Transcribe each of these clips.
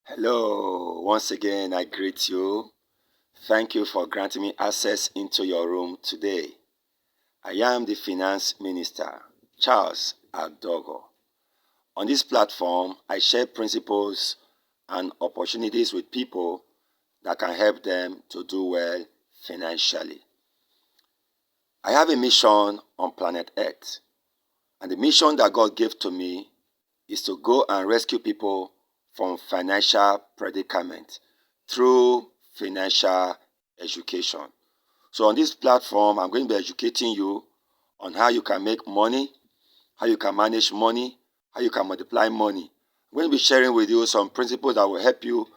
Hello, once again, I greet you. Thank you for granting me access into your room today. I am the Finance Minister, Charles Adogo. On this platform, I share principles and opportunities with people that can help them to do well financially. I have a mission on planet Earth, and the mission that God gave to me is to go and rescue people from financial predicament through financial education. So on this platform, I'm going to be educating you on how you can make money, how you can manage money, how you can multiply money. I'm going to be sharing with you some principles that will help you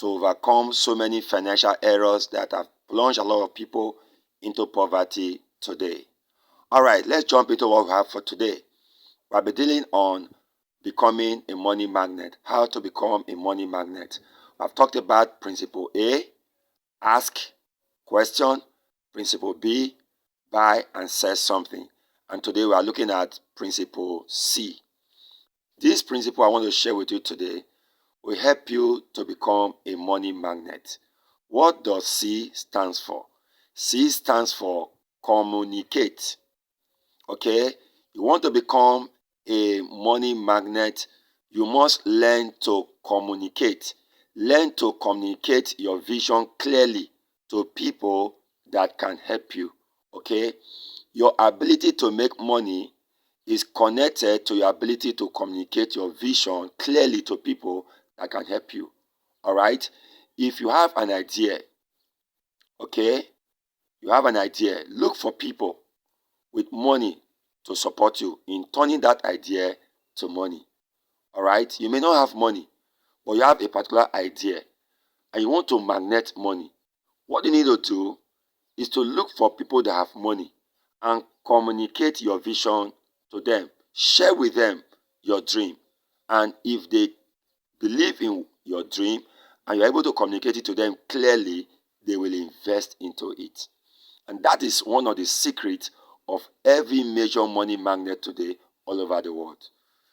to overcome so many financial errors that have plunged a lot of people into poverty today. All right, let's jump into what we have for today. We'll be dealing on becoming a money magnet, how to become a money magnet. I've talked about principle A, ask, question, principle B, buy and sell something. And today we are looking at principle C. This principle I want to share with you today will help you to become a money magnet. What does C stands for? C stands for communicate. Okay? You want to become a money magnet, you must learn to communicate. Learn to communicate your vision clearly to people that can help you. Okay? Your ability to make money is connected to your ability to communicate your vision clearly to people that can help you. All right? If you have an idea, okay, you have an idea, look for people with money to support you in turning that idea to money. All right? You may not have money, but you have a particular idea and you want to magnet money. What you need to do is to look for people that have money and communicate your vision to them. Share with them your dream. And if they believe in your dream and you're able to communicate it to them clearly, they will invest into it. And that is one of the secrets of every major money magnet today all over the world.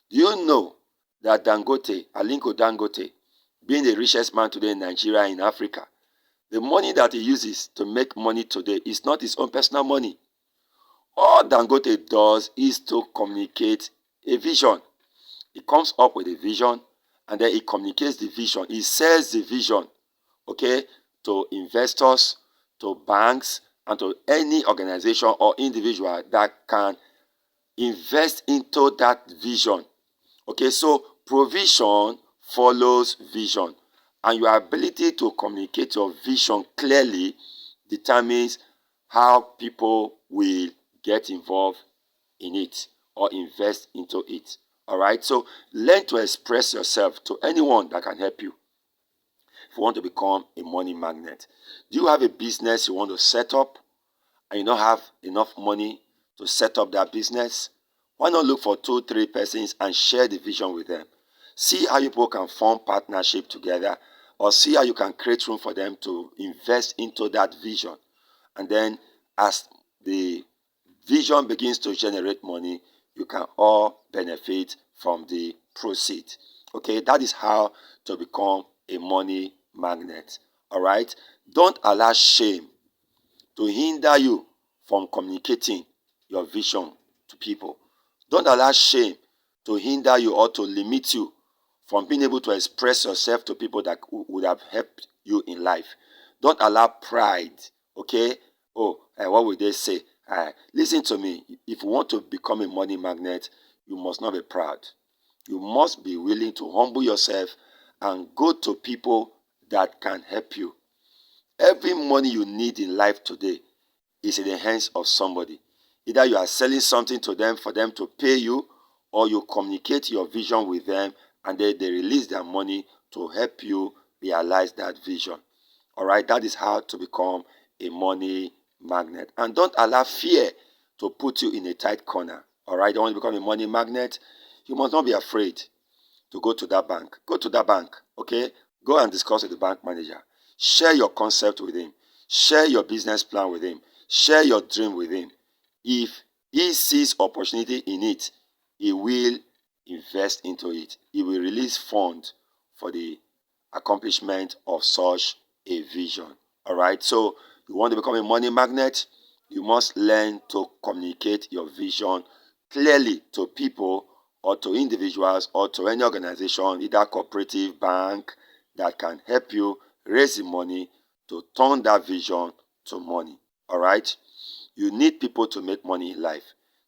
Do you know that Dangote, Aliko Dangote, being the richest man today in Nigeria, in Africa, the money that he uses to make money today is not his own personal money. All Dangote does is to communicate a vision. He comes up with a vision and then he communicates the vision. He sells the vision, okay, to investors, to banks, and to any organization or individual that can invest into that vision. Okay, so provision follows vision, and your ability to communicate your vision clearly determines how people will get involved in it or invest into it. All right, so learn to express yourself to anyone that can help you if you want to become a money magnet. Do you have a business you want to set up and you don't have enough money to set up that business? Why not look for 2, 3 persons and share the vision with them? See how you people can form partnership together, or see how you can create room for them to invest into that vision. And then as the vision begins to generate money, you can all benefit from the proceed. Okay, that is how to become a money magnet. All right, don't allow shame to hinder you from communicating your vision to people. Don't allow shame to hinder you or to limit you from being able to express yourself to people that would have helped you in life. Don't allow pride, okay? Oh, what would they say? Listen to me. If you want to become a money magnet, you must not be proud. You must be willing to humble yourself and go to people that can help you. Every money you need in life today is in the hands of somebody. Either you are selling something to them for them to pay you, or you communicate your vision with them and they release their money to help you realize that vision. All right, that is how to become a money magnet. And don't allow fear to put you in a tight corner. All right, you want to become a money magnet? You must not be afraid to go to that bank. Go to that bank, okay? Go and discuss with the bank manager. Share your concept with him. Share your business plan with him. Share your dream with him. If he sees opportunity in it, he will invest into it. He will release funds for the accomplishment of such a vision. All right, so you want to become a money magnet, you must learn to communicate your vision clearly to people or to individuals or to any organization, either cooperative, bank, that can help you raise the money to turn that vision to money. All right, you need people to make money in life.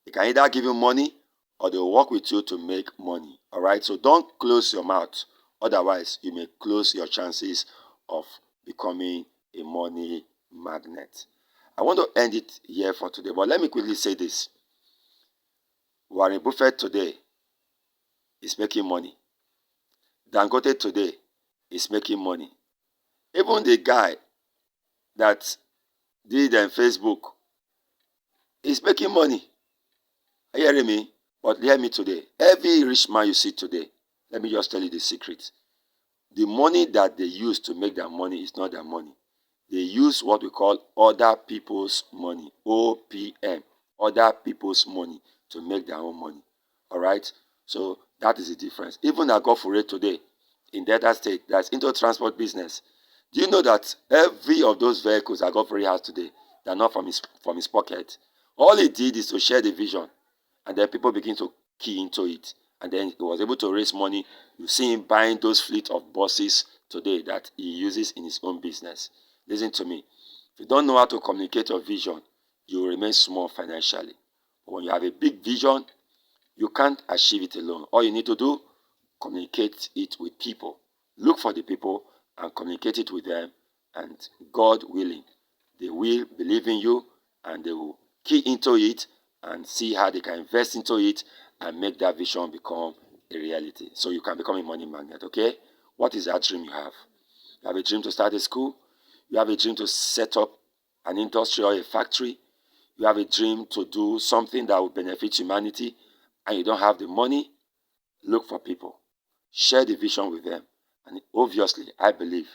They can either give you money or they will work with you to make money. All right, so don't close your mouth. Otherwise, you may close your chances of becoming a money magnet. I want to end it here for today, but let me quickly say this. Warren Buffett today is making money. Dangote today is making money. Even the guy that did Facebook is making money. Are you hearing me? But hear me today. Every rich man you see today, let me just tell you the secret. The money that they use to make their money is not their money. They use what we call other people's money, OPM, other people's money to make their own money. All right? So that is the difference. Even Agofure today in Delta State that's into transport business. Do you know that every of those vehicles Agofure has today, they're not from his pocket? All he did is to share the vision, and then people begin to key into it. And then he was able to raise money. You see him buying those fleet of buses today that he uses in his own business. Listen to me. If you don't know how to communicate your vision, you will remain small financially. But when you have a big vision, you can't achieve it alone. All you need to do, communicate it with people. Look for the people and communicate it with them. And God willing, they will believe in you and they will key into it and see how they can invest into it and make that vision become a reality. So you can become a money magnet, okay? What is that dream you have? You have a dream to start a school? You have a dream to set up an industry or a factory? You have a dream to do something that will benefit humanity and you don't have the money? Look for people. Share the vision with them. And obviously, I believe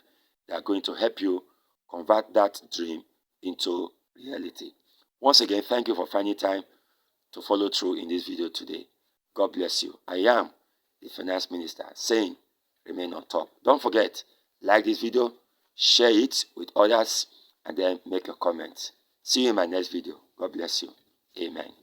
they are going to help you convert that dream into reality. Once again, thank you for finding time to follow through in this video today. God bless you. I am the finance minister saying remain on top. Don't forget, like this video, share it with others, and then make a comment. See you in my next video. God bless you. Amen.